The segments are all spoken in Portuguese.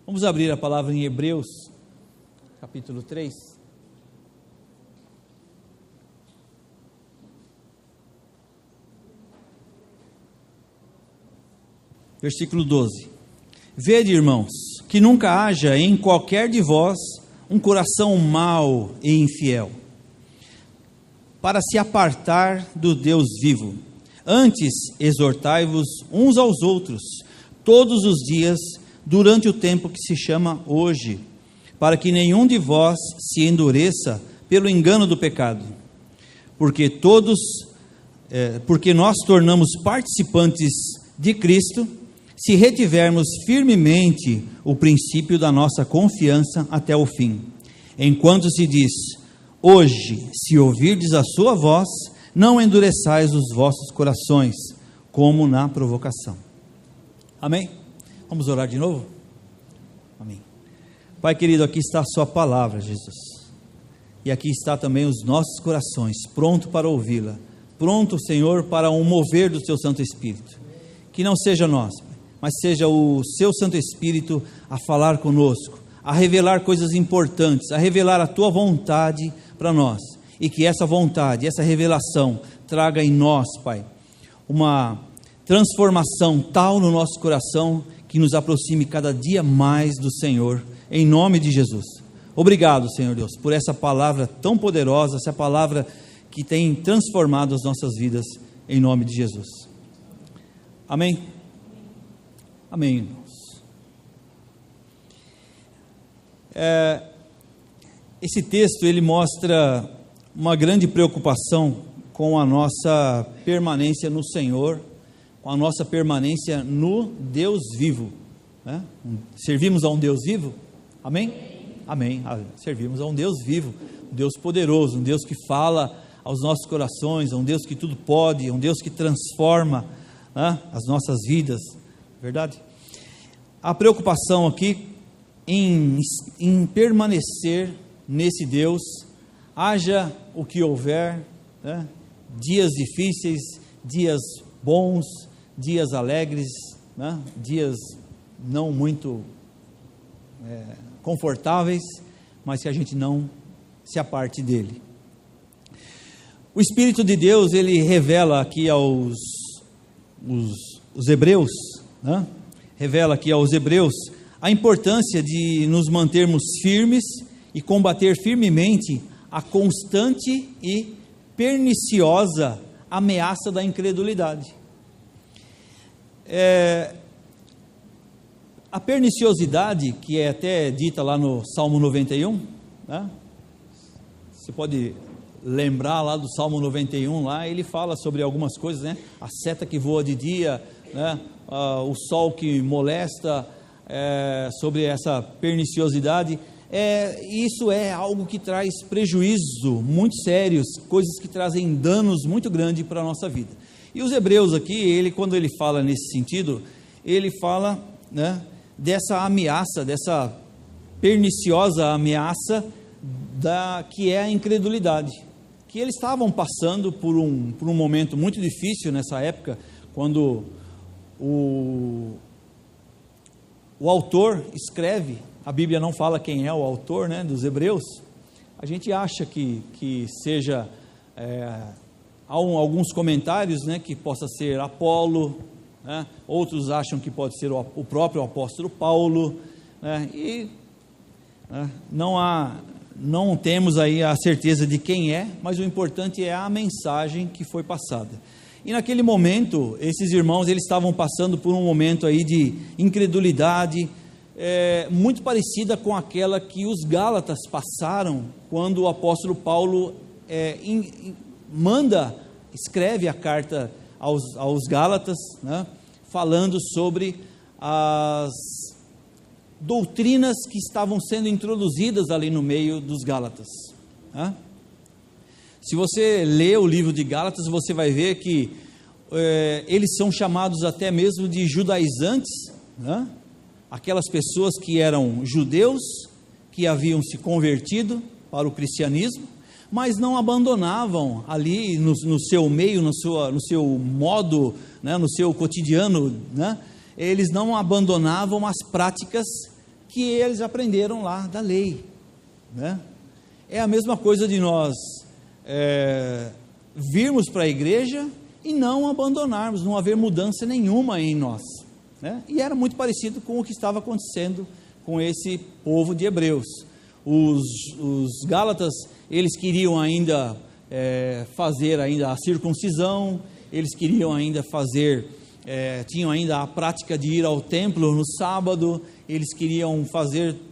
Vamos abrir a palavra em Hebreus, capítulo 3. Versículo 12. Vede, irmãos, que nunca haja em qualquer de vós um coração mau e infiel, para se apartar do Deus vivo. Antes, exortai-vos uns aos outros, todos os dias, durante o tempo que se chama hoje, para que nenhum de vós se endureça pelo engano do pecado. Porque nós tornamos participantes de Cristo, se retivermos firmemente o princípio da nossa confiança até o fim. Enquanto se diz: hoje, se ouvirdes a sua voz, não endureçais os vossos corações, como na provocação. Amém? Vamos orar de novo? Amém. Pai querido, aqui está a sua palavra, Jesus. E aqui está também os nossos corações, pronto para ouvi-la. Pronto, Senhor, para um mover do Teu Santo Espírito. Que não seja nós, mas seja o Seu Santo Espírito a falar conosco, a revelar coisas importantes, a revelar a Tua vontade para nós. E que essa vontade, essa revelação traga em nós, Pai, uma transformação tal no nosso coração que nos aproxime cada dia mais do Senhor, em nome de Jesus. Obrigado, Senhor Deus, por essa palavra tão poderosa, essa palavra que tem transformado as nossas vidas, em nome de Jesus. Amém? Amém, irmãos. Esse texto, ele mostra uma grande preocupação com a nossa permanência no Senhor, com a nossa permanência no Deus vivo, né? Servimos a um Deus vivo? Amém? Amém. Servimos a um Deus vivo, um Deus poderoso, um Deus que fala aos nossos corações, um Deus que tudo pode, um Deus que transforma, né, as nossas vidas, verdade? A preocupação aqui em permanecer nesse Deus, haja o que houver, né? Dias difíceis, dias bons, dias alegres, né? Dias não muito confortáveis, mas que a gente não se aparte dele. O Espírito de Deus, ele revela aqui aos os hebreus, né? Revela aqui aos hebreus a importância de nos mantermos firmes e combater firmemente a constante e perniciosa ameaça da incredulidade. A perniciosidade, que é até dita lá no Salmo 91, né? Você pode lembrar lá do Salmo 91, lá ele fala sobre algumas coisas, né? A seta que voa de dia, né? O sol que molesta, sobre essa perniciosidade. Isso é algo que traz prejuízo muito sérios, coisas que trazem danos muito grandes para a nossa vida. E os hebreus aqui, quando ele fala nesse sentido, ele fala, né, dessa ameaça, dessa perniciosa ameaça que é a incredulidade, que eles estavam passando por um momento muito difícil nessa época, quando o autor escreve. A Bíblia não fala quem é o autor, né, dos hebreus. A gente acha que seja, há alguns comentários, né, que possa ser Apolo, né, outros acham que pode ser o próprio apóstolo Paulo, né, e não temos aí a certeza de quem é, mas o importante é a mensagem que foi passada. E naquele momento, esses irmãos, eles estavam passando por um momento aí de incredulidade, muito parecida com aquela que os Gálatas passaram, quando o apóstolo Paulo escreve a carta aos Gálatas, né, falando sobre as doutrinas que estavam sendo introduzidas ali no meio dos Gálatas, né? Se você lê o livro de Gálatas, você vai ver que eles são chamados até mesmo de judaizantes, né? Aquelas pessoas que eram judeus, que haviam se convertido para o cristianismo, mas não abandonavam ali no seu meio, no seu modo, né, no seu cotidiano, né? Eles não abandonavam as práticas que eles aprenderam lá da lei, né? É a mesma coisa de nós virmos para a igreja e não abandonarmos, não haver mudança nenhuma em nós, né? E era muito parecido com o que estava acontecendo com esse povo de Hebreus. Os Gálatas, eles queriam ainda fazer ainda a circuncisão, eles queriam ainda fazer, tinham ainda a prática de ir ao templo no sábado, eles queriam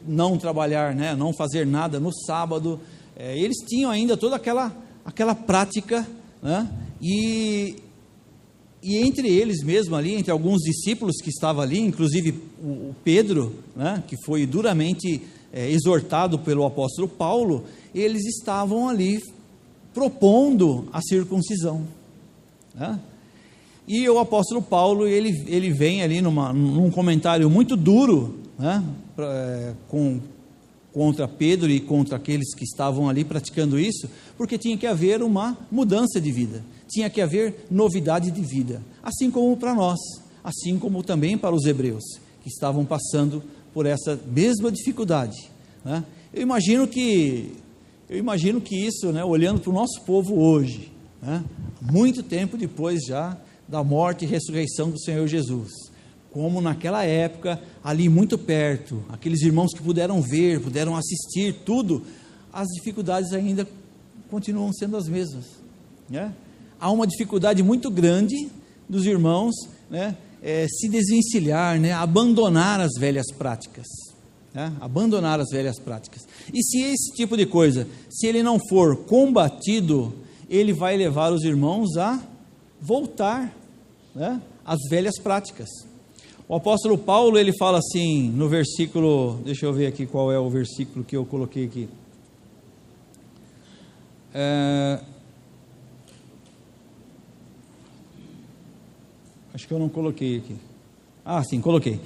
não trabalhar, né, não fazer nada no sábado, eles tinham ainda toda aquela prática, né, e entre eles mesmo ali, entre alguns discípulos que estavam ali, inclusive o Pedro, né, que foi duramente exortado pelo apóstolo Paulo, eles estavam ali propondo a circuncisão, né? E o apóstolo Paulo, ele vem ali num comentário muito duro, né, contra Pedro e contra aqueles que estavam ali praticando isso, porque tinha que haver uma mudança de vida, tinha que haver novidade de vida, assim como para nós, assim como também para os hebreus, que estavam passando por essa mesma dificuldade, né? Eu imagino que isso, né, olhando para o nosso povo hoje, né, muito tempo depois já da morte e ressurreição do Senhor Jesus, como naquela época, ali muito perto, aqueles irmãos que puderam ver, puderam assistir tudo, as dificuldades ainda continuam sendo as mesmas, né? Há uma dificuldade muito grande dos irmãos, né, se desvencilhar, né, abandonar as velhas práticas, né, abandonar as velhas práticas. E se esse tipo de coisa, se ele não for combatido, ele vai levar os irmãos a voltar, né, às velhas práticas. O apóstolo Paulo, ele fala assim, no versículo, deixa eu ver aqui qual é o versículo que eu coloquei aqui, acho que eu não coloquei aqui, sim, coloquei,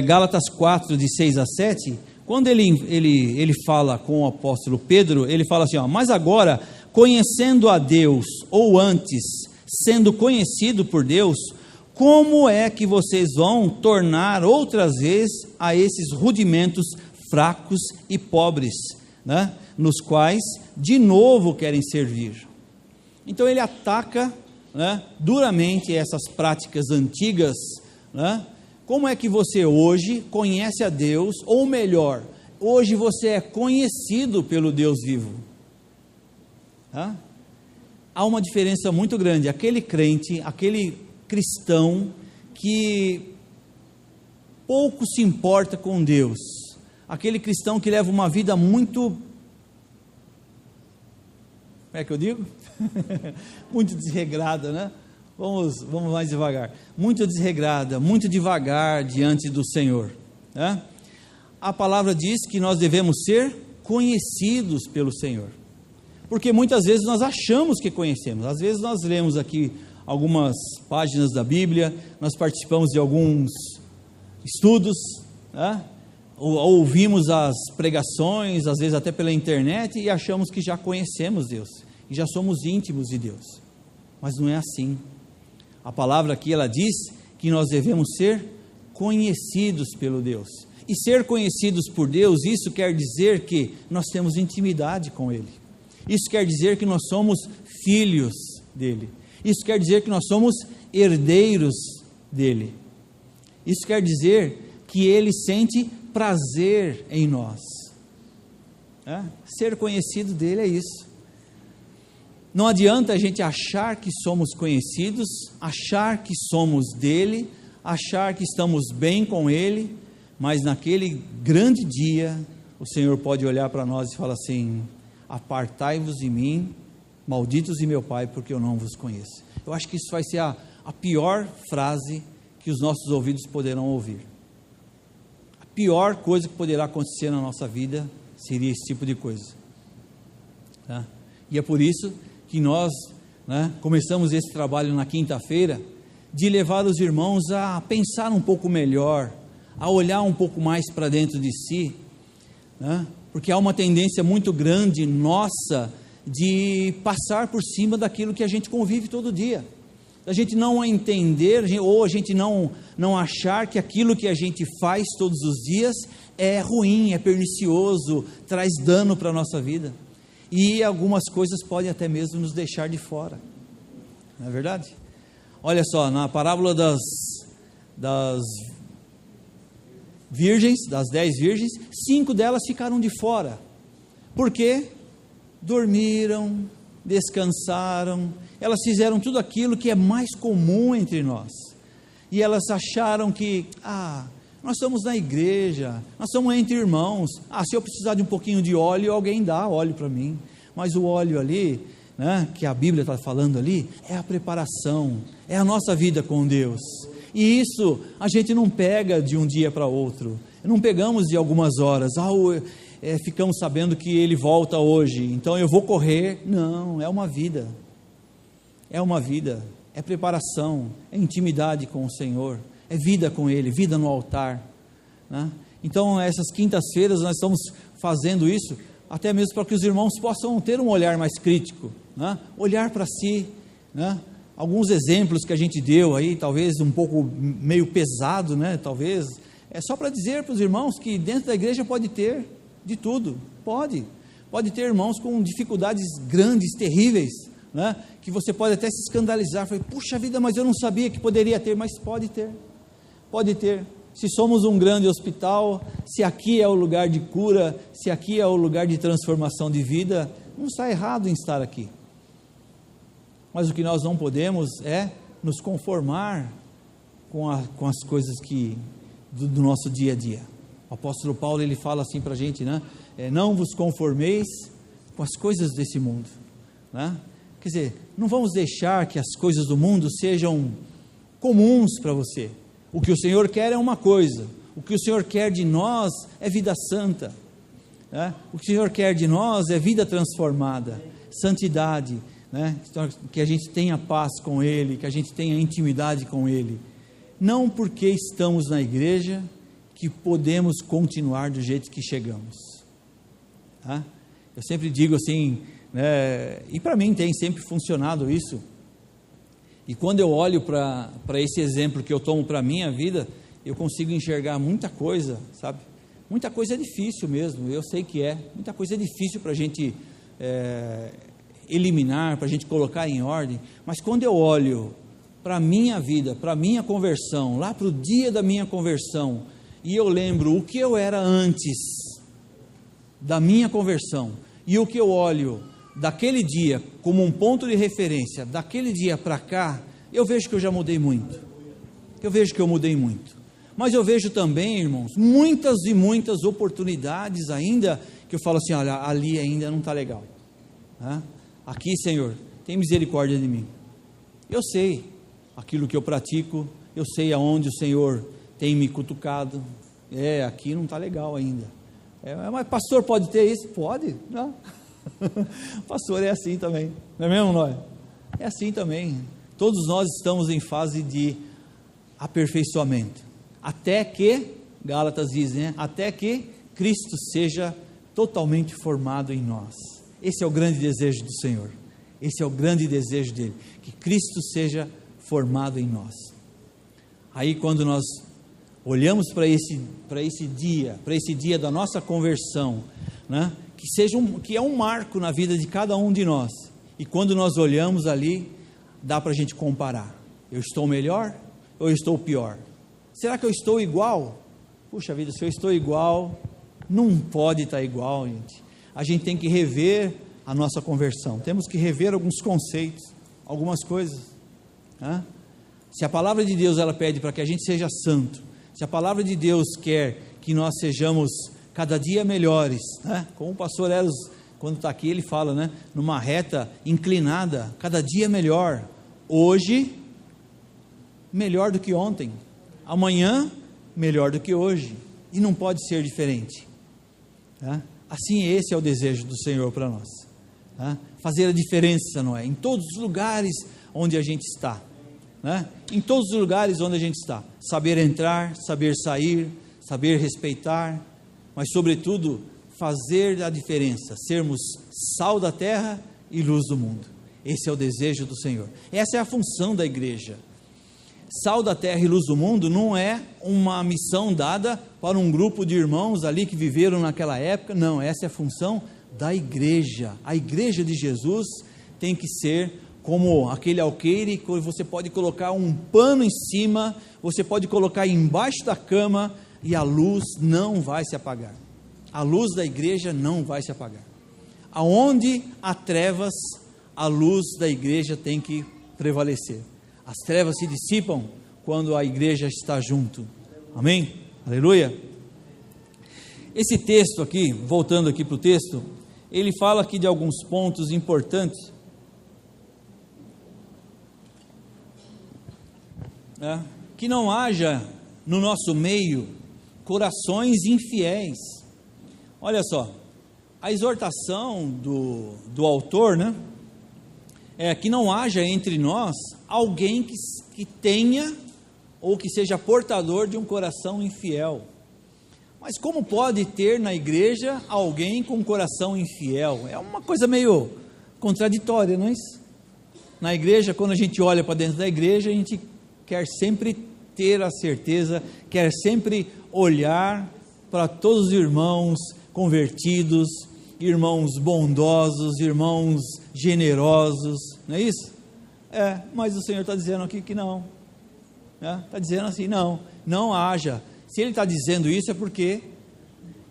Gálatas 4, de 6 a 7, quando ele fala com o apóstolo Pedro, ele fala assim, mas agora, conhecendo a Deus, ou antes, sendo conhecido por Deus, como é que vocês vão tornar outras vezes a esses rudimentos fracos e pobres, né, nos quais de novo querem servir? Então ele ataca, né, duramente essas práticas antigas, né? Como é que você hoje conhece a Deus, ou melhor, hoje você é conhecido pelo Deus vivo? Há uma diferença muito grande. Aquele crente, aquele cristão que pouco se importa com Deus, aquele cristão que leva uma vida muito, como é que eu digo? Muito desregrada, né? Vamos mais devagar. Muito desregrada, muito devagar diante do Senhor, né? A palavra diz que nós devemos ser conhecidos pelo Senhor, porque muitas vezes nós achamos que conhecemos. Às vezes nós lemos aqui algumas páginas da Bíblia, nós participamos de alguns estudos, né? Ouvimos as pregações, às vezes até pela internet, e achamos que já conhecemos Deus, e já somos íntimos de Deus, mas não é assim. A palavra aqui, ela diz que nós devemos ser conhecidos pelo Deus, e ser conhecidos por Deus, isso quer dizer que nós temos intimidade com Ele, isso quer dizer que nós somos filhos dEle, isso quer dizer que nós somos herdeiros dEle, isso quer dizer que Ele sente prazer em nós, ser conhecido dEle é isso. Não adianta a gente achar que somos conhecidos, achar que somos dEle, achar que estamos bem com Ele, mas naquele grande dia, o Senhor pode olhar para nós e falar assim: apartai-vos de mim, malditos de meu Pai, porque eu não vos conheço. Eu acho que isso vai ser a pior frase que os nossos ouvidos poderão ouvir. A pior coisa que poderá acontecer na nossa vida seria esse tipo de coisa, tá? E é por isso que nós, né, começamos esse trabalho na quinta-feira, de levar os irmãos a pensar um pouco melhor, a olhar um pouco mais para dentro de si, né, porque há uma tendência muito grande nossa de passar por cima daquilo que a gente convive todo dia, a gente não entender, ou a gente não achar que aquilo que a gente faz todos os dias é ruim, é pernicioso, traz dano para a nossa vida. E algumas coisas podem até mesmo nos deixar de fora. Não é verdade? Olha só, na parábola das virgens, das 10 virgens, 5 delas ficaram de fora. Por quê? Dormiram, descansaram, elas fizeram tudo aquilo que é mais comum entre nós. E elas acharam que, nós estamos na igreja, nós estamos entre irmãos, se eu precisar de um pouquinho de óleo, alguém dá óleo para mim. Mas o óleo ali, né, que a Bíblia está falando ali, é a preparação, é a nossa vida com Deus. E isso a gente não pega de um dia para outro, não pegamos de algumas horas, ficamos sabendo que ele volta hoje, então eu vou correr. Não, é uma vida, é preparação, é intimidade com o Senhor, é vida com Ele, vida no altar, né? Então essas quintas-feiras nós estamos fazendo isso, até mesmo para que os irmãos possam ter um olhar mais crítico, né? Olhar para si, né? Alguns exemplos que a gente deu aí, talvez um pouco meio pesado, né? Talvez, é só para dizer para os irmãos que dentro da igreja pode ter de tudo, pode ter irmãos com dificuldades grandes, terríveis, né? Que você pode até se escandalizar, puxa vida, mas eu não sabia que poderia ter, mas pode ter, se somos um grande hospital, se aqui é o lugar de cura, se aqui é o lugar de transformação de vida, não está errado em estar aqui, mas o que nós não podemos é nos conformar com as coisas do nosso dia a dia. O apóstolo Paulo, ele fala assim para a gente, né? Não vos conformeis com as coisas desse mundo, né? Quer dizer, não vamos deixar que as coisas do mundo sejam comuns para você. O que o Senhor quer é uma coisa, o que o Senhor quer de nós é vida santa, né? O que o Senhor quer de nós é vida transformada, santidade, né? Que a gente tenha paz com Ele, que a gente tenha intimidade com Ele. Não porque estamos na igreja que podemos continuar do jeito que chegamos, tá? Eu sempre digo assim, né, e para mim tem sempre funcionado isso, e quando eu olho para esse exemplo que eu tomo para a minha vida, eu consigo enxergar muita coisa, sabe? Muita coisa é difícil mesmo, eu sei que muita coisa é difícil para a gente eliminar, para a gente colocar em ordem, mas quando eu olho para a minha vida, para a minha conversão, lá para o dia da minha conversão, e eu lembro o que eu era antes da minha conversão, e o que eu olho daquele dia como um ponto de referência, daquele dia para cá, eu vejo que eu já mudei muito, mas eu vejo também, irmãos, muitas e muitas oportunidades ainda, que eu falo assim, olha, ali ainda não está legal, né? Aqui, Senhor, tem misericórdia de mim, eu sei aquilo que eu pratico, eu sei aonde o Senhor tem me cutucado, aqui não está legal ainda, mas pastor pode ter isso? Pode, não? Pastor é assim também, não é mesmo, Noé? É assim também, todos nós estamos em fase de aperfeiçoamento, até que, Gálatas diz, né? Até que Cristo seja totalmente formado em nós. Esse é o grande desejo do Senhor, esse é o grande desejo dele, que Cristo seja formado em nós. Aí quando nós olhamos para esse dia da nossa conversão, né? Que é um marco na vida de cada um de nós, e quando nós olhamos ali, dá para a gente comparar, eu estou melhor ou eu estou pior? Será que eu estou igual? Puxa vida, se eu estou igual, não pode estar igual, gente. A gente tem que rever a nossa conversão, temos que rever alguns conceitos, algumas coisas, né? Se a palavra de Deus ela pede para que a gente seja santo, se a palavra de Deus quer que nós sejamos cada dia melhores, né? Como o pastor Eros, quando está aqui, ele fala, né? Numa reta inclinada, cada dia melhor, hoje melhor do que ontem, amanhã melhor do que hoje, e não pode ser diferente, tá? Assim, esse é o desejo do Senhor para nós, tá? Fazer a diferença, não é? Em todos os lugares onde a gente está, né? Em todos os lugares onde a gente está, saber entrar, saber sair, saber respeitar, mas sobretudo fazer a diferença, sermos sal da terra e luz do mundo. Esse é o desejo do Senhor, essa é a função da igreja. sal da terra e luz do mundo não é uma missão dada para um grupo de irmãos ali que viveram naquela época, não, essa é a função da igreja. A igreja de Jesus tem que ser como aquele alqueire que você pode colocar um pano em cima, você pode colocar embaixo da cama e a luz não vai se apagar. A luz da igreja não vai se apagar. Aonde há trevas, a luz da igreja tem que prevalecer. As trevas se dissipam quando a igreja está junto. Amém? Aleluia. Esse texto aqui, voltando aqui para o texto, ele fala aqui de alguns pontos importantes. Que não haja no nosso meio corações infiéis. Olha só, a exortação do autor, né, é que não haja entre nós alguém que tenha ou que seja portador de um coração infiel. Mas como pode ter na igreja alguém com um coração infiel? É uma coisa meio contraditória, não é isso? Na igreja, quando a gente olha para dentro da igreja, a gente quer sempre ter a certeza, quer sempre olhar para todos os irmãos convertidos, irmãos bondosos, irmãos generosos, não é isso? Mas o Senhor está dizendo aqui que não, está dizendo assim, não haja. Se Ele está dizendo isso é porque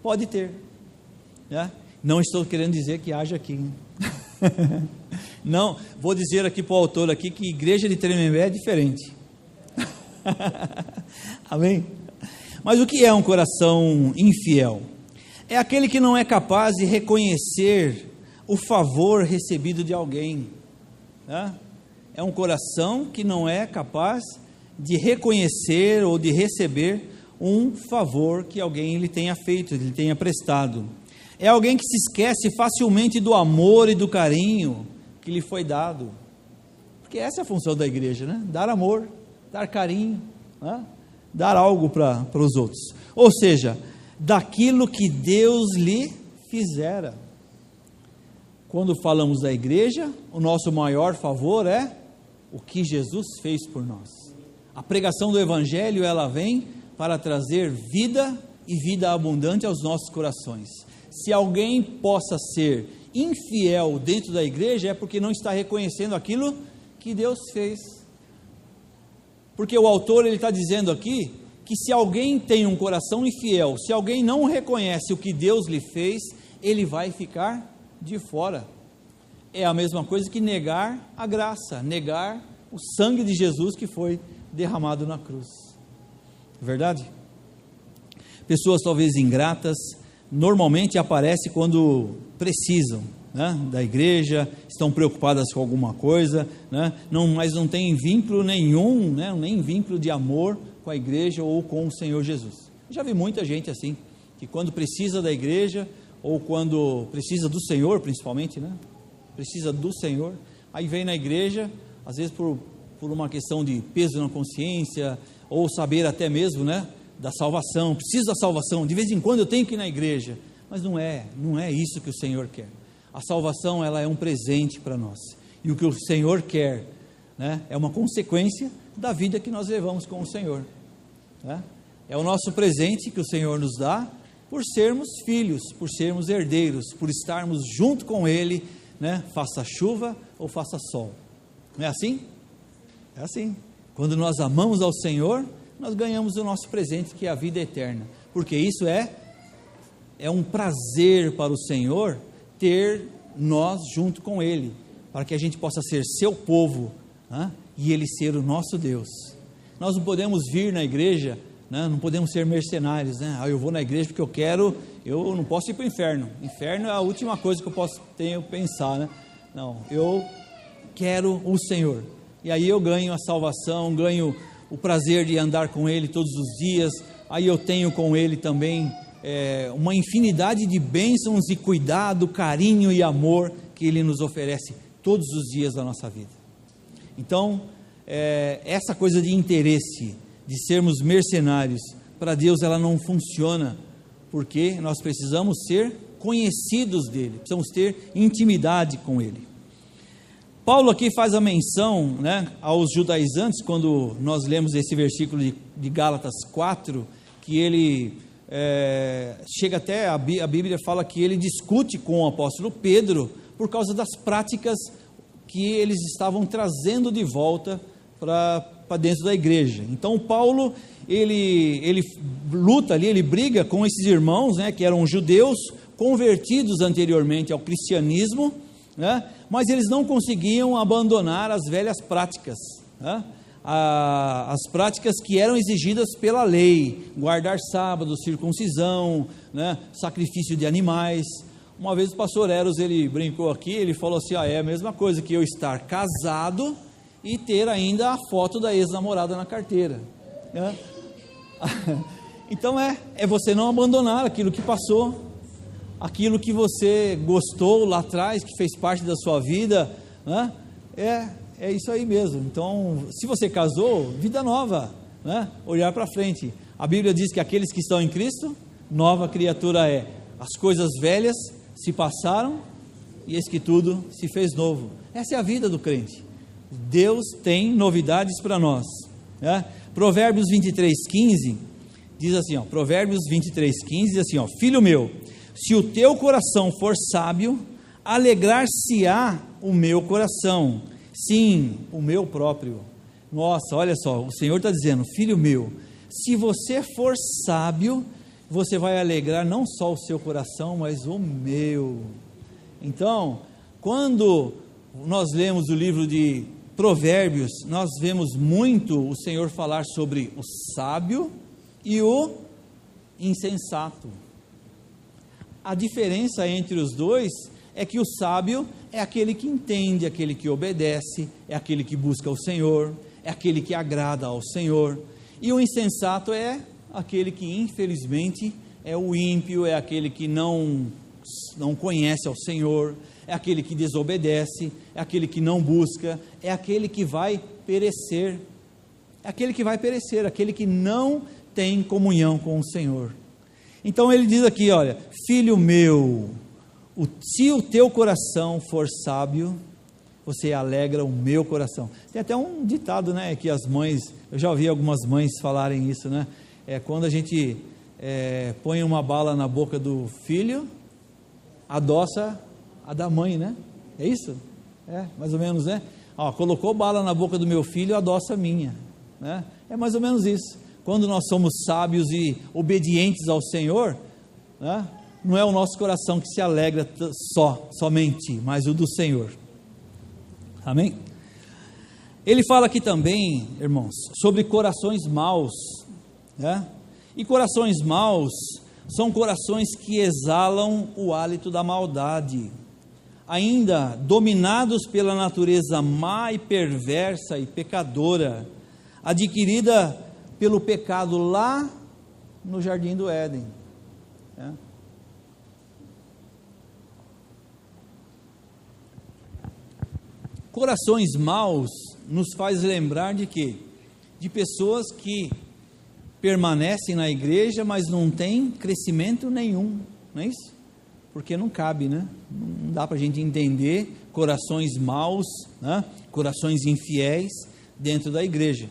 pode ter, não estou querendo dizer que haja aqui, não, vou dizer aqui para o autor aqui que igreja de Tremembé é diferente, amém? Mas o que é um coração infiel? É aquele que não é capaz de reconhecer o favor recebido de alguém, é um coração que não é capaz de reconhecer ou de receber um favor que alguém lhe tenha feito, lhe tenha prestado. É alguém que se esquece facilmente do amor e do carinho que lhe foi dado, porque essa é a função da igreja, né? Dar amor, dar carinho, dar algo para os outros, ou seja, daquilo que Deus lhe fizera. Quando falamos da igreja, o nosso maior favor é o que Jesus fez por nós. A pregação do Evangelho, ela vem para trazer vida e vida abundante aos nossos corações. Se alguém possa ser infiel dentro da igreja, é porque não está reconhecendo aquilo que Deus fez. Porque o autor ele está dizendo aqui que se alguém tem um coração infiel, se alguém não reconhece o que Deus lhe fez, ele vai ficar de fora. É a mesma coisa que negar a graça, negar o sangue de Jesus que foi derramado na cruz. Verdade? Pessoas talvez ingratas, normalmente aparecem quando precisam, da igreja, estão preocupadas com alguma coisa, mas não tem vínculo nenhum, nem vínculo de amor com a igreja ou com o Senhor Jesus. Já vi muita gente assim, que quando precisa da igreja, ou quando precisa do Senhor principalmente, precisa do Senhor, aí vem na igreja, às vezes por uma questão de peso na consciência, ou saber até mesmo, da salvação, preciso da salvação, de vez em quando eu tenho que ir na igreja, mas não é isso que o Senhor quer. A salvação, ela é um presente para nós, e o que o Senhor quer, é uma consequência da vida que nós levamos com o Senhor, é o nosso presente que o Senhor nos dá, por sermos filhos, por sermos herdeiros, por estarmos junto com Ele, faça chuva ou faça sol, não é assim? É assim, quando nós amamos ao Senhor, nós ganhamos o nosso presente, que é a vida eterna, porque isso é um prazer para o Senhor, ter nós junto com Ele, para que a gente possa ser seu povo, e Ele ser o nosso Deus. Nós não podemos vir na igreja, não podemos ser mercenários, eu vou na igreja porque eu não posso ir para o inferno é a última coisa que eu posso pensar, não, eu quero o Senhor, e aí eu ganho a salvação, ganho o prazer de andar com Ele todos os dias, aí eu tenho com Ele também uma infinidade de bênçãos e cuidado, carinho e amor que Ele nos oferece todos os dias da nossa vida. Então, essa coisa de interesse, de sermos mercenários, para Deus ela não funciona, porque nós precisamos ser conhecidos dEle, precisamos ter intimidade com Ele. Paulo aqui faz a menção, né, aos judaizantes, quando nós lemos esse versículo de Gálatas 4, que ele chega até, a Bíblia fala que ele discute com o apóstolo Pedro, por causa das práticas que eles estavam trazendo de volta para dentro da igreja. Então Paulo, ele luta ali, ele briga com esses irmãos, né, que eram judeus, convertidos anteriormente ao cristianismo, né, mas eles não conseguiam abandonar as velhas práticas, né, as práticas que eram exigidas pela lei, guardar sábado, circuncisão, né, sacrifício de animais. Uma vez o pastor Eros, ele brincou aqui, ele falou assim, é a mesma coisa que eu estar casado e ter ainda a foto da ex-namorada na carteira, né? Então é você não abandonar aquilo que passou, aquilo que você gostou lá atrás, que fez parte da sua vida, né? É isso aí mesmo. Então, se você casou, vida nova, né? Olhar para frente. A Bíblia diz que aqueles que estão em Cristo, nova criatura é. As coisas velhas se passaram e eis que tudo se fez novo. Essa é a vida do crente. Deus tem novidades para nós, né? Provérbios 23:15 diz assim, Provérbios 23:15 diz assim, filho meu, se o teu coração for sábio, alegrar-se-á o meu coração, sim, o meu próprio. Nossa, olha só, o Senhor está dizendo, filho meu, se você for sábio, você vai alegrar não só o seu coração, mas o meu. Então, quando nós lemos o livro de Provérbios, nós vemos muito o Senhor falar sobre o sábio e o insensato. A diferença entre os dois é que o sábio é aquele que entende, aquele que obedece, é aquele que busca o Senhor, é aquele que agrada ao Senhor. E o insensato é aquele que infelizmente é o ímpio, é aquele que não conhece ao Senhor, é aquele que desobedece, é aquele que não busca, é aquele que vai perecer, aquele que não tem comunhão com o Senhor. Então ele diz aqui, olha, filho meu, se o teu coração for sábio, você alegra o meu coração. Tem até um ditado, né, que as mães, eu já ouvi algumas mães falarem isso, né, quando a gente põe uma bala na boca do filho, adoça a da mãe, né? É isso? Mais ou menos, né? Colocou bala na boca do meu filho, adoça a minha, né? É mais ou menos isso. Quando nós somos sábios e obedientes ao Senhor, né, não é o nosso coração que se alegra somente, mas o do Senhor. Amém? Ele fala aqui também, irmãos, sobre corações maus, né? E corações maus são corações que exalam o hálito da maldade, ainda dominados pela natureza má e perversa e pecadora, adquirida pelo pecado lá no jardim do Éden, né? Corações maus nos faz lembrar de quê? De pessoas que permanecem na igreja, mas não tem crescimento nenhum, não é isso? Porque não cabe, né? Não dá para a gente entender corações maus, né? Corações infiéis dentro da igreja,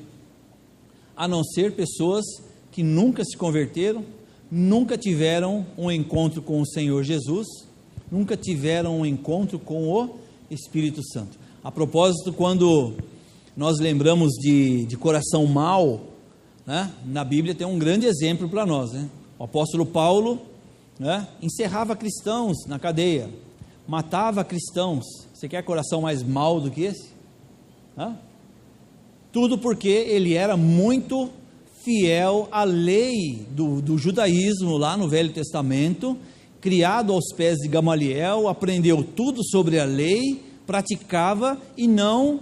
a não ser pessoas que nunca se converteram, nunca tiveram um encontro com o Senhor Jesus, nunca tiveram um encontro com o Espírito Santo. A propósito, quando nós lembramos de coração mau, né, na Bíblia tem um grande exemplo para nós, né? O apóstolo Paulo, né, encerrava cristãos na cadeia, matava cristãos. Você quer coração mais mau do que esse? Tudo porque ele era muito fiel à lei do judaísmo lá no Velho Testamento, criado aos pés de Gamaliel, aprendeu tudo sobre a lei, praticava e não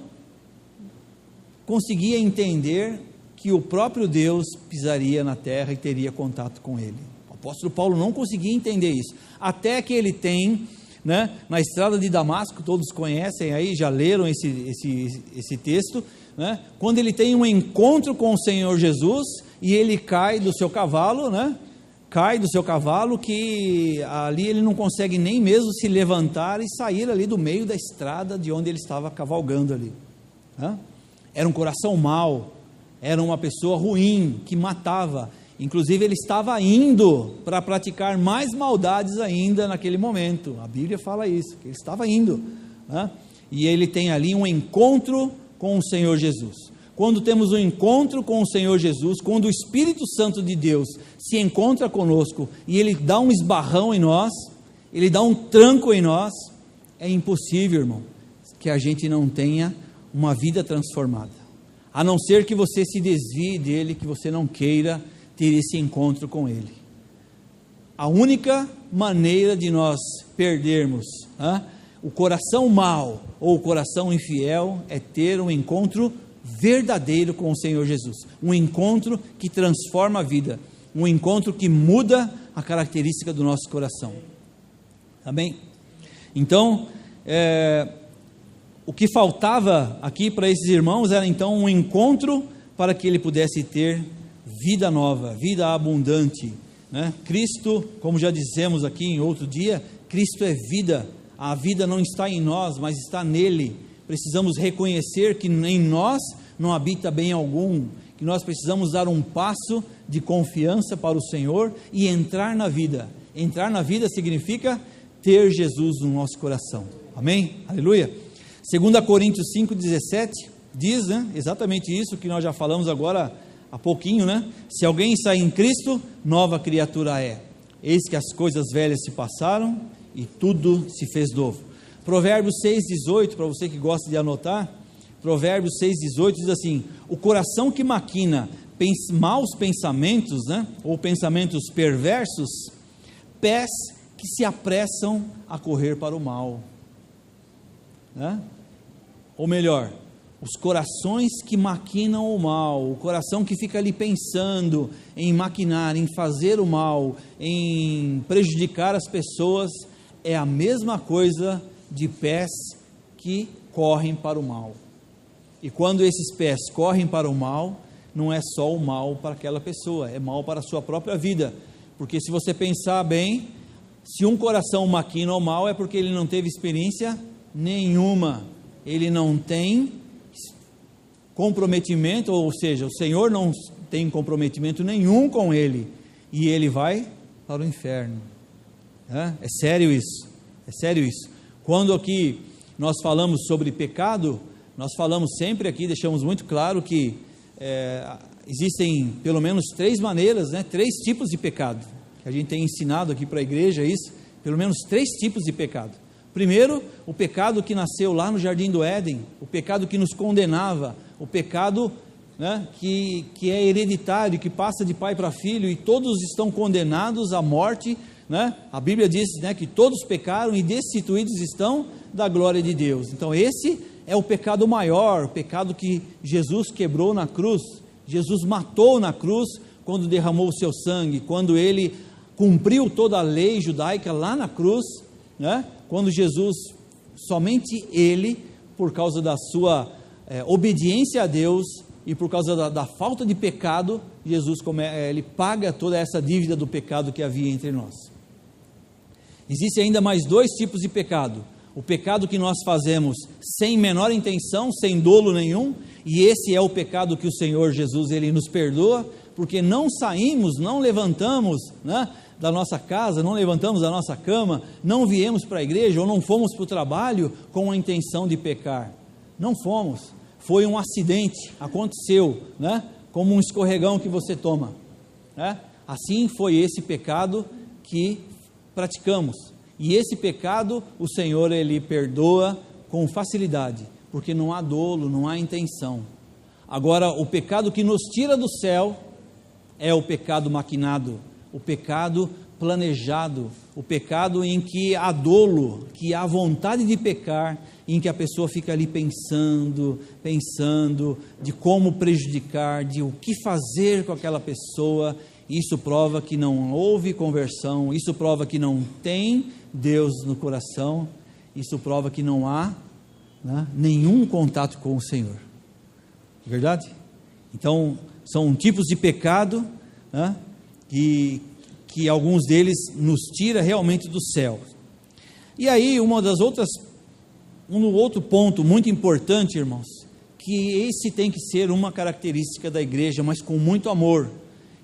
conseguia entender que o próprio Deus pisaria na terra e teria contato com ele. O apóstolo Paulo não conseguia entender isso, até que ele tem, né, na estrada de Damasco, todos conhecem aí, já leram esse texto, né, quando ele tem um encontro com o Senhor Jesus, e ele cai do seu cavalo, né, cai do seu cavalo que ali ele não consegue nem mesmo se levantar e sair ali do meio da estrada de onde ele estava cavalgando ali. Era um coração mau, era uma pessoa ruim, que matava. Inclusive ele estava indo para praticar mais maldades ainda naquele momento. A Bíblia fala isso, que ele estava indo. E ele tem ali um encontro com o Senhor Jesus. Quando temos um encontro com o Senhor Jesus, quando o Espírito Santo de Deus se encontra conosco e ele dá um esbarrão em nós, ele dá um tranco em nós, é impossível, irmão, que a gente não tenha uma vida transformada, a não ser que você se desvie dele, que você não queira ter esse encontro com ele. A única maneira de nós perdermos o coração mau ou o coração infiel é ter um encontro verdadeiro com o Senhor Jesus, um encontro que transforma a vida, um encontro que muda a característica do nosso coração. Amém? Então, o que faltava aqui para esses irmãos era então um encontro para que ele pudesse ter vida nova, vida abundante, Cristo, como já dissemos aqui em outro dia, Cristo é vida. A vida não está em nós, mas está nele. Precisamos reconhecer que em nós não habita bem algum, que nós precisamos dar um passo de confiança para o Senhor e entrar na vida. Entrar na vida significa ter Jesus no nosso coração. Amém? Aleluia. 2 Coríntios 5,17 diz, exatamente isso que nós já falamos agora há pouquinho, Se alguém está em Cristo, nova criatura é. Eis que as coisas velhas se passaram e tudo se fez novo. Provérbios 6,18, para você que gosta de anotar, Provérbios 6,18 diz assim: o coração que maquina maus pensamentos, ou pensamentos perversos, pés que se apressam a correr para o mal. Ou melhor, os corações que maquinam o mal, o coração que fica ali pensando em maquinar, em fazer o mal, em prejudicar as pessoas, é a mesma coisa de pés que correm para o mal. E quando esses pés correm para o mal, não é só o mal para aquela pessoa, é mal para a sua própria vida. Porque se você pensar bem, se um coração maquina o mal, é porque ele não teve experiência nenhuma, ele não tem comprometimento, ou seja, o Senhor não tem comprometimento nenhum com ele, e ele vai para o inferno. É sério isso, é sério isso. Quando aqui nós falamos sobre pecado, nós falamos sempre aqui, deixamos muito claro que existem pelo menos 3 maneiras, 3 tipos de pecado, que a gente tem ensinado aqui para a igreja isso, pelo menos 3 tipos de pecado. Primeiro, o pecado que nasceu lá no Jardim do Éden, o pecado que nos condenava, o pecado que é hereditário, que passa de pai para filho, e todos estão condenados à morte. A Bíblia diz que todos pecaram e destituídos estão da glória de Deus. Então esse é o pecado maior, o pecado que Jesus quebrou na cruz. Jesus matou na cruz quando derramou o seu sangue, quando ele cumpriu toda a lei judaica lá na cruz, quando Jesus, somente ele, por causa da sua obediência a Deus e por causa da falta de pecado, Jesus ele paga toda essa dívida do pecado que havia entre nós. Existem ainda mais 2 tipos de pecado: o pecado que nós fazemos sem menor intenção, sem dolo nenhum, e esse é o pecado que o Senhor Jesus ele nos perdoa, porque não saímos, não levantamos da nossa casa, não levantamos da nossa cama, não viemos para a igreja ou não fomos para o trabalho com a intenção de pecar. Não fomos, foi um acidente, aconteceu, como um escorregão que você toma. Assim foi esse pecado que praticamos, e esse pecado o Senhor ele perdoa com facilidade, porque não há dolo, não há intenção. Agora, o pecado que nos tira do céu é o pecado maquinado, o pecado planejado, o pecado em que há dolo, que há vontade de pecar, em que a pessoa fica ali pensando de como prejudicar, de o que fazer com aquela pessoa. Isso prova que não houve conversão, isso prova que não tem Deus no coração, isso prova que não há nenhum contato com o Senhor. Verdade? Então, são tipos de pecado que que alguns deles nos tira realmente do céu. E aí, um outro ponto muito importante, irmãos, que esse tem que ser uma característica da igreja, mas com muito amor,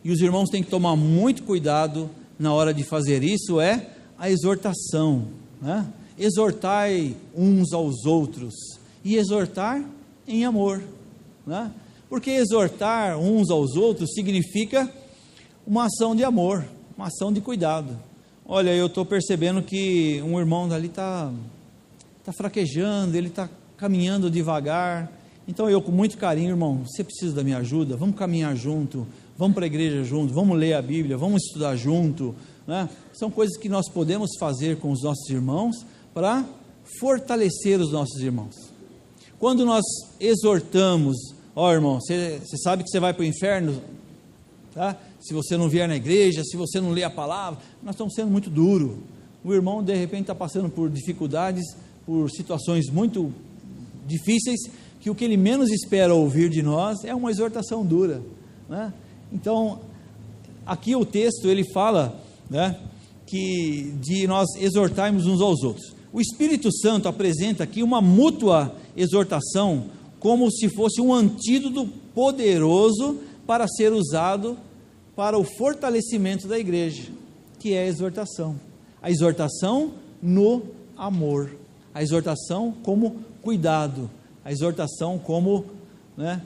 e os irmãos têm que tomar muito cuidado na hora de fazer isso, é a exortação, né? Exortai uns aos outros, e exortar em amor, né? Porque exortar uns aos outros significa uma ação de amor, uma ação de cuidado. Olha, eu estou percebendo que um irmão ali está fraquejando, ele está caminhando devagar, então eu com muito carinho, irmão, você precisa da minha ajuda, vamos caminhar junto, vamos para a igreja junto, vamos ler a Bíblia, vamos estudar junto, né? São coisas que nós podemos fazer com os nossos irmãos para fortalecer os nossos irmãos. Quando nós exortamos, irmão, você sabe que você vai para o inferno, tá? Se você não vier na igreja, se você não ler a palavra, nós estamos sendo muito duros. O irmão de repente está passando por dificuldades, por situações muito difíceis, que o que ele menos espera ouvir de nós é uma exortação dura, né? Então, aqui o texto ele fala, né, que de nós exortarmos uns aos outros. O Espírito Santo apresenta aqui uma mútua exortação, como se fosse um antídoto poderoso para ser usado para o fortalecimento da igreja, que é a exortação no amor, a exortação como cuidado, a exortação como, né,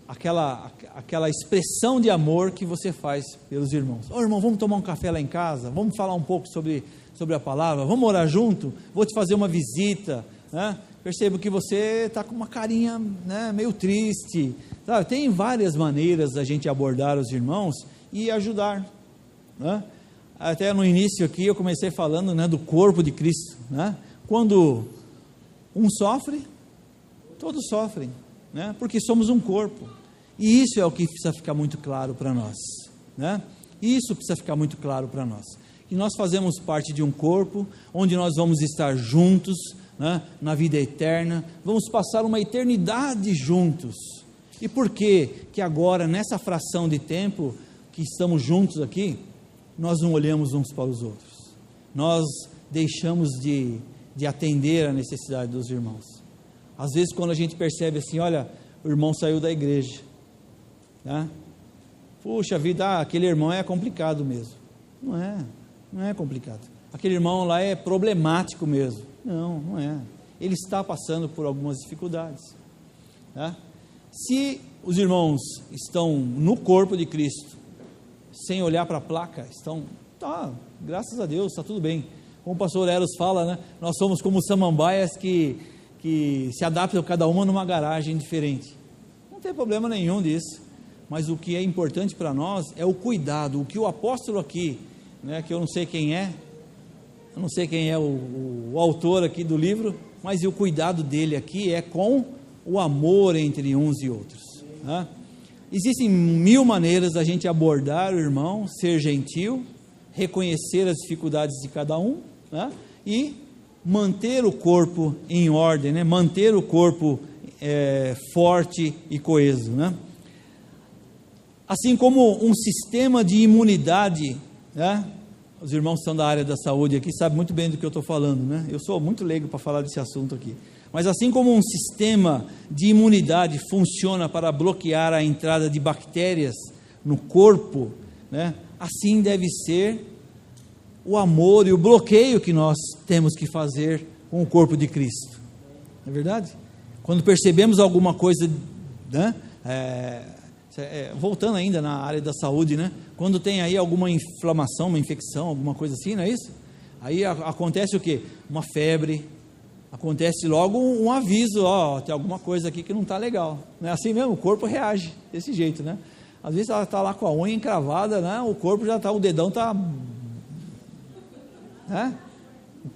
aquela expressão de amor que você faz pelos irmãos. Irmão, vamos tomar um café lá em casa, vamos falar um pouco sobre a palavra, vamos orar junto, vou te fazer uma visita, né? Percebo que você está com uma carinha, né, meio triste, sabe? Tem várias maneiras da gente abordar os irmãos e ajudar, né? Até no início aqui eu comecei falando, né, do corpo de Cristo, né? Quando um sofre, todos sofrem, né? Porque somos um corpo, e isso é o que precisa ficar muito claro para nós, né? Isso precisa ficar muito claro para nós, que nós fazemos parte de um corpo, onde nós vamos estar juntos, né, na vida eterna, vamos passar uma eternidade juntos. E por que agora, nessa fração de tempo que estamos juntos aqui, nós não olhamos uns para os outros, nós deixamos de atender a necessidade dos irmãos? Às vezes quando a gente percebe assim, olha, o irmão saiu da igreja, né? Puxa vida, aquele irmão é complicado mesmo. Não é complicado, aquele irmão lá é problemático mesmo. Não é. Ele está passando por algumas dificuldades, né? Se os irmãos estão no corpo de Cristo, sem olhar para a placa, graças a Deus, está tudo bem. Como o pastor Eros fala, né? Nós somos como samambaias que se adaptam cada uma numa garagem diferente. Não tem problema nenhum disso. Mas o que é importante para nós é o cuidado, o que o apóstolo aqui, né, que eu não sei quem é, o autor aqui do livro, mas o cuidado dele aqui é com o amor entre uns e outros, né? Existem 1000 maneiras da gente abordar o irmão, ser gentil, reconhecer as dificuldades de cada um, né? E manter o corpo em ordem, né? Manter o corpo forte e coeso, né? Assim como um sistema de imunidade, né? Os irmãos que são da área da saúde aqui sabem muito bem do que eu estou falando, né? Eu sou muito leigo para falar desse assunto aqui. Mas assim como um sistema de imunidade funciona para bloquear a entrada de bactérias no corpo, né? Assim deve ser o amor e o bloqueio que nós temos que fazer com o corpo de Cristo. Não é verdade? Quando percebemos alguma coisa, né? Voltando ainda na área da saúde, né? Quando tem aí alguma inflamação, uma infecção, alguma coisa assim, não é isso? Aí acontece o quê? Uma febre, acontece logo um aviso, tem alguma coisa aqui que não está legal, não é assim mesmo? O corpo reage desse jeito, né? Às vezes ela está lá com a unha encravada, né? O corpo já está, o dedão está, né?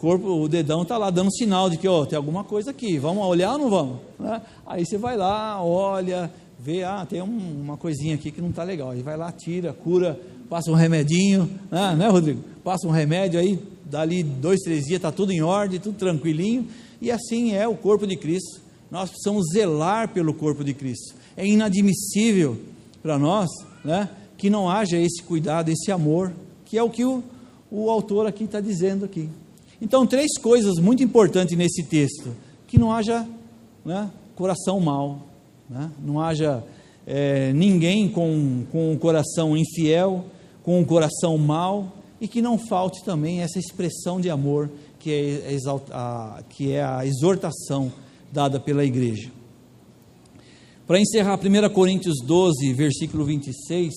O dedão está lá dando sinal de que tem alguma coisa aqui, vamos olhar ou não vamos? Né? Aí você vai lá, olha, vê, tem uma coisinha aqui que não está legal, aí vai lá, tira, cura, passa um remedinho, né, Rodrigo? Passa um remédio aí, dali 2, 3 dias está tudo em ordem, tudo tranquilinho, e assim é o corpo de Cristo. Nós precisamos zelar pelo corpo de Cristo. É inadmissível para nós, né, que não haja esse cuidado, esse amor que é o que o autor aqui está dizendo aqui. Então, 3 coisas muito importantes nesse texto: que não haja, né, coração mau, né, não haja ninguém com um coração infiel, com um coração mau, e que não falte também essa expressão de amor que é a exortação dada pela igreja. Para encerrar, 1 Coríntios 12, versículo 26,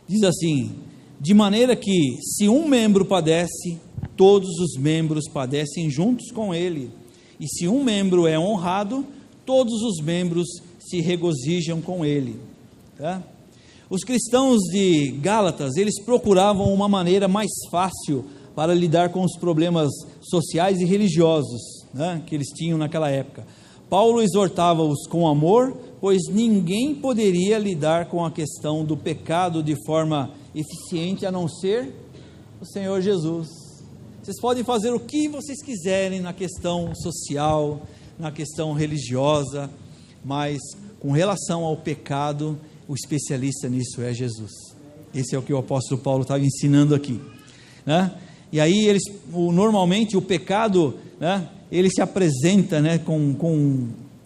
diz assim: de maneira que, se um membro padece, todos os membros padecem juntos com ele, e se um membro é honrado, todos os membros se regozijam com ele. Tá? Os cristãos de Gálatas, eles procuravam uma maneira mais fácil para lidar com os problemas sociais e religiosos, né, que eles tinham naquela época. Paulo exortava-os com amor, pois ninguém poderia lidar com a questão do pecado de forma eficiente a não ser o Senhor Jesus. Vocês podem fazer o que vocês quiserem na questão social, na questão religiosa, mas com relação ao pecado, o especialista nisso é Jesus. Esse é o que o apóstolo Paulo estava ensinando aqui, né? E aí normalmente o pecado, né, ele se apresenta, né,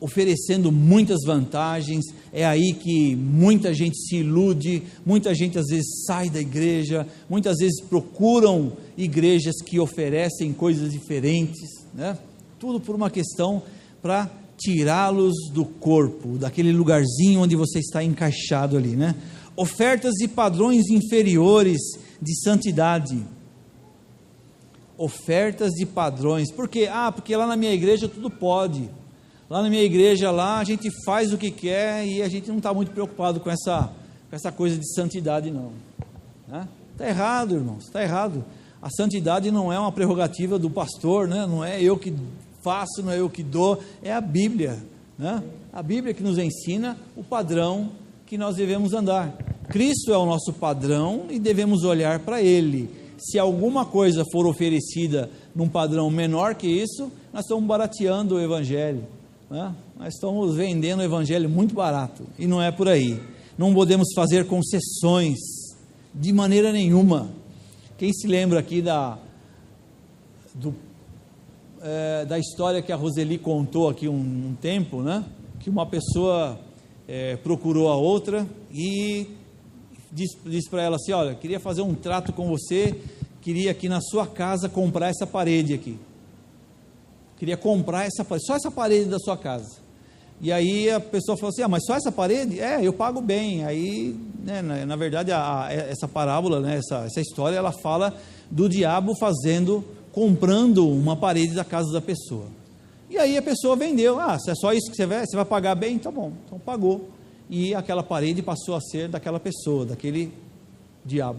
oferecendo muitas vantagens. É aí que muita gente se ilude, muita gente às vezes sai da igreja, muitas vezes procuram igrejas que oferecem coisas diferentes, né? Tudo por uma questão para tirá-los do corpo, daquele lugarzinho onde você está encaixado ali, né? Ofertas e padrões inferiores de santidade. Ofertas de padrões. Por quê? Porque lá na minha igreja tudo pode. Lá na minha igreja, lá a gente faz o que quer e a gente não está muito preocupado com essa coisa de santidade, não. Está errado, irmãos, está errado. A santidade não é uma prerrogativa do pastor, né? Não é eu que faço, não é eu que dou, é a Bíblia, né? A Bíblia que nos ensina o padrão que nós devemos andar. Cristo é o nosso padrão e devemos olhar para Ele. Se alguma coisa for oferecida num padrão menor que isso, nós estamos barateando o Evangelho, né? Nós estamos vendendo o Evangelho muito barato, e não é por aí. Não podemos fazer concessões de maneira nenhuma. Quem se lembra aqui da história que a Roseli contou aqui um tempo, né? Que uma pessoa procurou a outra e disse para ela assim: olha, queria fazer um trato com você, queria aqui na sua casa comprar essa parede aqui, queria comprar essa parede, só essa parede da sua casa. E aí a pessoa falou assim: mas só essa parede? Eu pago bem. Aí, né, na verdade, essa parábola, né, essa história, ela fala do diabo comprando uma parede da casa da pessoa. E aí a pessoa vendeu: se é só isso que você vai pagar bem? Tá bom, então pagou. E aquela parede passou a ser daquela pessoa, daquele diabo.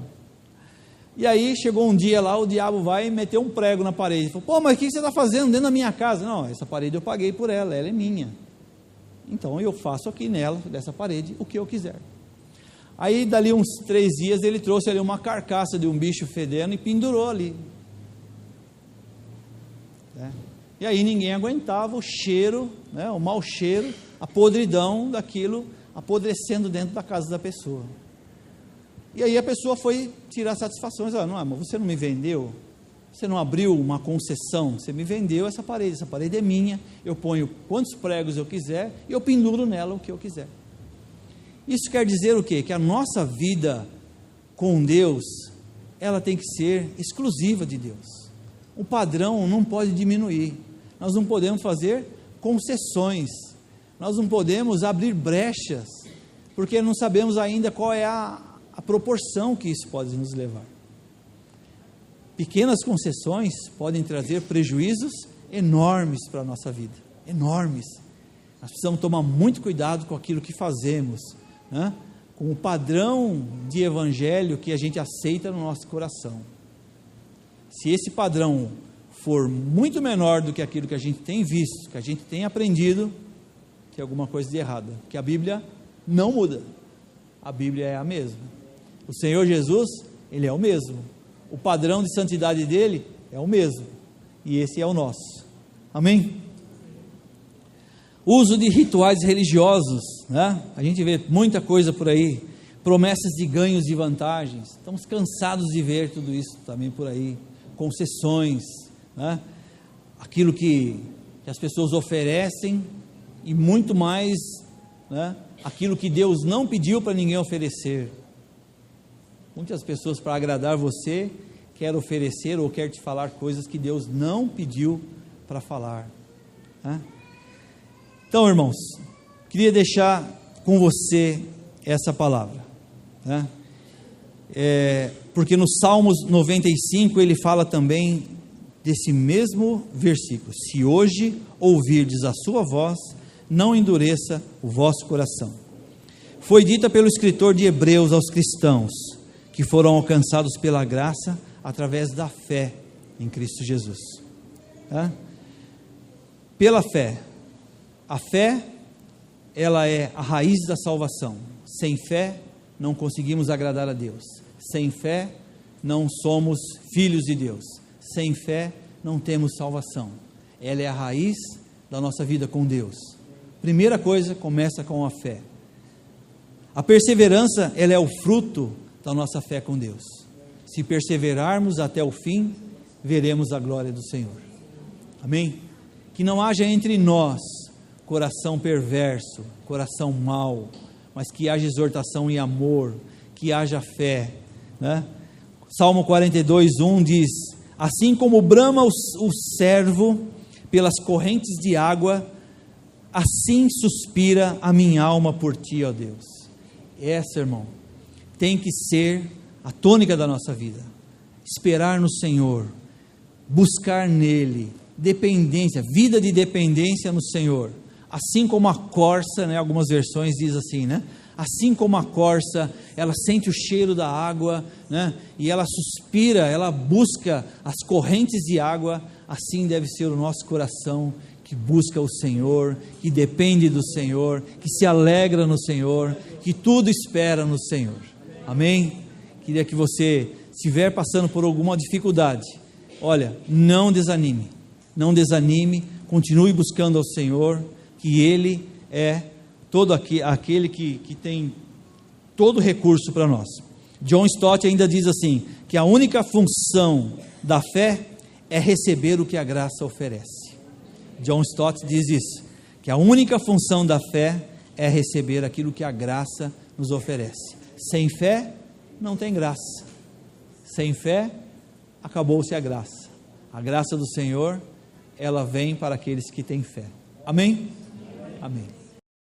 E aí chegou um dia lá, o diabo vai e meteu um prego na parede. Falou: mas o que você está fazendo dentro da minha casa? Não, essa parede eu paguei por ela é minha. Então eu faço aqui dessa parede, o que eu quiser. Aí dali uns 3 dias ele trouxe ali uma carcaça de um bicho fedendo e pendurou ali. E aí ninguém aguentava o cheiro, né, o mau cheiro, a podridão daquilo apodrecendo dentro da casa da pessoa. E aí a pessoa foi tirar satisfação, mas você não me vendeu? Você não abriu uma concessão? Você me vendeu essa parede é minha, eu ponho quantos pregos eu quiser e eu penduro nela o que eu quiser. Isso quer dizer o quê? Que a nossa vida com Deus, ela tem que ser exclusiva de Deus. O padrão não pode diminuir, nós não podemos fazer concessões, nós não podemos abrir brechas, porque não sabemos ainda qual é a proporção que isso pode nos levar. Pequenas concessões podem trazer prejuízos enormes para a nossa vida, enormes. Nós precisamos tomar muito cuidado com aquilo que fazemos, né? Com o padrão de evangelho que a gente aceita no nosso coração. Se esse padrão for muito menor do que aquilo que a gente tem visto, que a gente tem aprendido, tem alguma coisa de errada, porque a Bíblia não muda, a Bíblia é a mesma. O Senhor Jesus, Ele é o mesmo, o padrão de santidade dele é o mesmo, e esse é o nosso. Amém? Uso de rituais religiosos, né? A gente vê muita coisa por aí, promessas de ganhos e vantagens. Estamos cansados de ver tudo isso também por aí, concessões, né? Aquilo que as pessoas oferecem e muito mais, né? Aquilo que Deus não pediu para ninguém oferecer. Muitas pessoas, para agradar você, querem oferecer ou querem te falar coisas que Deus não pediu para falar, né? Então, irmãos, queria deixar com você essa palavra, né? Porque no Salmos 95 ele fala também desse mesmo versículo: se hoje ouvirdes a sua voz, não endureça o vosso coração. Foi dita pelo escritor de Hebreus aos cristãos, que foram alcançados pela graça através da fé em Cristo Jesus, tá? Pela fé. A fé, ela é a raiz da salvação. Sem fé não conseguimos agradar a Deus. Sem fé não somos filhos de Deus. Sem fé não temos salvação. Ela é a raiz da nossa vida com Deus. Primeira coisa, começa com a fé. A perseverança, ela é o fruto da nossa fé com Deus. Se perseverarmos até o fim, veremos a glória do Senhor. Amém? Que não haja entre nós coração perverso, coração mau, mas que haja exortação e amor, que haja fé, né? Salmo 42:1 diz: assim como brama o servo pelas correntes de água, assim suspira a minha alma por ti, ó Deus. Essa, irmão, tem que ser a tônica da nossa vida. Esperar no Senhor, buscar nele, dependência, vida de dependência no Senhor. Assim como a corça, né, algumas versões diz assim, né? Assim como a corça, ela sente o cheiro da água, né, e ela suspira, ela busca as correntes de água, assim deve ser o nosso coração, que busca o Senhor, que depende do Senhor, que se alegra no Senhor, que tudo espera no Senhor. Amém? Queria que você, se estiver passando por alguma dificuldade, olha, não desanime, continue buscando ao Senhor, que Ele é todo aquele que tem todo recurso para nós. John Stott ainda diz assim, que a única função da fé é receber o que a graça oferece. John Stott diz isso, que a única função da fé é receber aquilo que a graça nos oferece. Sem fé, não tem graça. Sem fé, acabou-se a graça. A graça do Senhor, ela vem para aqueles que têm fé. Amém? Amém.